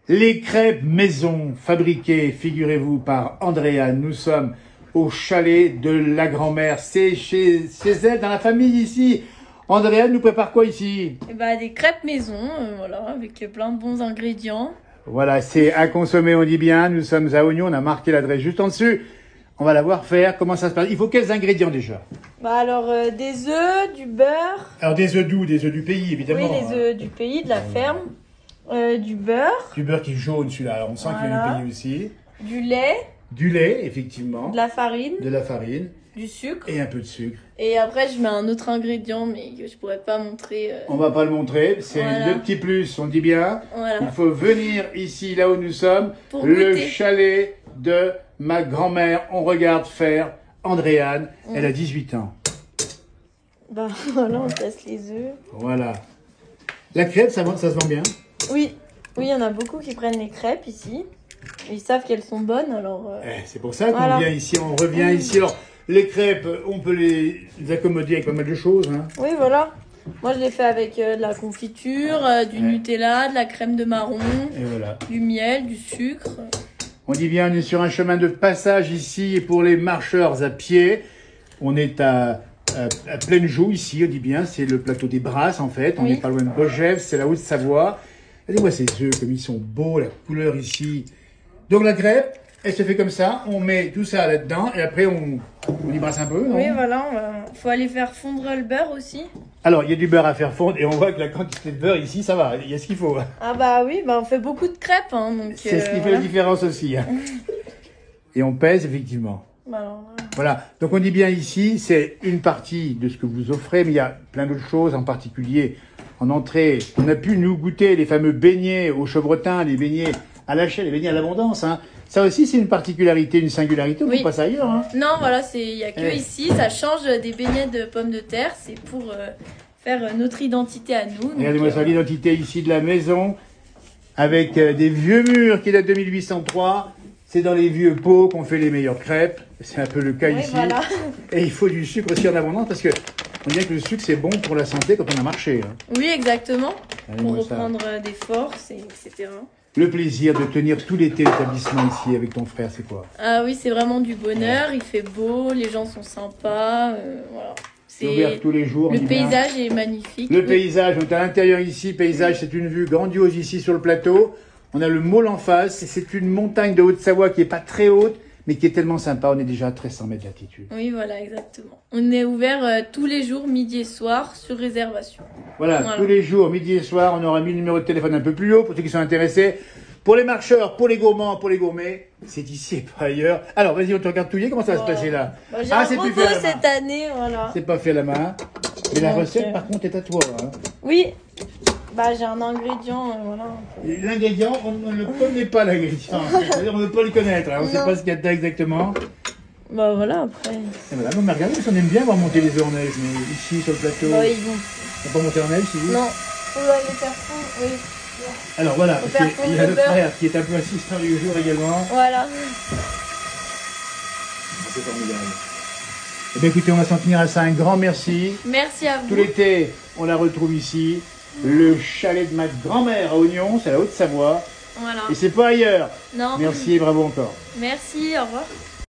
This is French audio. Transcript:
Les crêpes maison fabriquées, figurez-vous, par Andréane. Nous sommes au chalet de la grand-mère. C'est chez elle, dans la famille ici. Andréane nous prépare quoi ici? Eh ben, des crêpes maison, voilà, avec plein de bons ingrédients. Voilà, c'est à consommer, on dit bien. Nous sommes à Oignon, on a marqué l'adresse juste en dessus. On va la voir faire. Comment ça se passe? Il faut quels ingrédients déjà? Bah alors, des œufs, du beurre. Alors des œufs doux, des œufs du pays évidemment. Oui, les œufs du pays, de la ferme. Du beurre. Du beurre qui est jaune celui-là, alors on sent qu'il vient du pays aussi. Du lait. Du lait, effectivement. De la farine. De la farine. Du sucre. Et un peu de sucre. Et après, je mets un autre ingrédient, mais que je pourrais pas montrer. On va pas le montrer, c'est le petit plus, on dit bien. Voilà. Il faut venir ici, là où nous sommes, Pour le goûter. chalet de ma grand-mère. On regarde faire Andréane, elle a 18 ans. Bah voilà, on casse les œufs. Voilà. La crêpe, ça se vend bien? Oui, oui, il y en a beaucoup qui prennent les crêpes ici. Ils savent qu'elles sont bonnes, alors... C'est pour ça qu'on vient ici, on revient ici. Alors, les crêpes, on peut les accommoder avec pas mal de choses. Hein. Oui, voilà. Moi, je les fais avec de la confiture, du Nutella, de la crème de marron, Et voilà. du miel, du sucre. On dit bien, on est sur un chemin de passage ici pour les marcheurs à pied. On est à pleine joue ici, on dit bien, c'est le plateau des Brasses en fait. On n'est pas loin de Bogève, c'est la Haute-Savoie. Regardez-moi ces œufs, comme ils sont beaux, la couleur ici. Donc la crêpe, elle se fait comme ça, on met tout ça là-dedans et après on y brasse un peu, non? Oui, voilà. Faut aller faire fondre le beurre aussi. Alors, il y a du beurre à faire fondre et on voit que la quantité de beurre ici, ça va, il y a ce qu'il faut. Ah bah oui, bah on fait beaucoup de crêpes, hein, donc... C'est ce qui fait la différence aussi. Hein. Et on pèse, effectivement. Bah alors, voilà, donc on dit bien ici, c'est une partie de ce que vous offrez, mais il y a plein d'autres choses, en particulier en entrée. On a pu nous goûter les fameux beignets au chevretin, les beignets à la chaîne, les beignets à l'abondance. Hein. Ça aussi, c'est une particularité, une singularité, on ne trouve pas ça ailleurs. Hein. Non, voilà, il n'y a que ici, ça change des beignets de pommes de terre, c'est pour faire notre identité à nous. Regardez-moi ça, l'identité ici de la maison, avec des vieux murs qui datent de 1803. C'est dans les vieux pots qu'on fait les meilleures crêpes. C'est un peu le cas ici. Voilà. Et il faut du sucre aussi en abondance parce que on dit que le sucre c'est bon pour la santé quand on a marché. Hein. Oui, exactement. Pour reprendre des forces, etc. Le plaisir de tenir tout l'été l'établissement ici avec ton frère, c'est quoi? Ah oui, c'est vraiment du bonheur. Il fait beau, les gens sont sympas. Voilà. C'est ouvert tous les jours. Le paysage est magnifique. Le paysage, on est à l'intérieur ici. Paysage, c'est une vue grandiose ici sur le plateau. On a le Môle en face, c'est une montagne de Haute-Savoie qui est pas très haute, mais qui est tellement sympa, on est déjà à 1300 mètres d'altitude. Oui, voilà, exactement. On est ouvert tous les jours, midi et soir, sur réservation. Voilà, tous les jours, midi et soir, on aura mis le numéro de téléphone un peu plus haut pour ceux qui sont intéressés. Pour les marcheurs, pour les gourmands, pour les gourmets, c'est ici et pas ailleurs. Alors, vas-y, on te regarde touiller, comment ça va se passer là? Bah, j'ai un repos cette année, voilà. C'est pas fait à la main. Mais la recette, par contre, est à toi. Hein. Oui. Bah, j'ai un ingrédient, voilà. L'ingrédient, on ne le connaît pas, l'ingrédient. C'est-à-dire, on ne veut pas le connaître. Hein. On ne sait pas ce qu'il y a dedans exactement. Bah, voilà, après. Et voilà, non, mais regardez, on aime bien voir monter les œufs en neige, mais ici, sur le plateau. Bah, ils vont. On va pas monter en neige, ici? Non. On va les faire fondre, oui. Alors voilà, il y a le frère qui est un peu assistant du jour également. Voilà. C'est formidable. Eh bien, écoutez, on va s'en tenir à ça. Un grand merci. Merci à vous. Tout l'été, on la retrouve ici. Le chalet de ma grand-mère à Oignon, c'est la Haute-Savoie. Voilà. Et c'est pas ailleurs. Non. Merci et bravo encore. Merci, au revoir.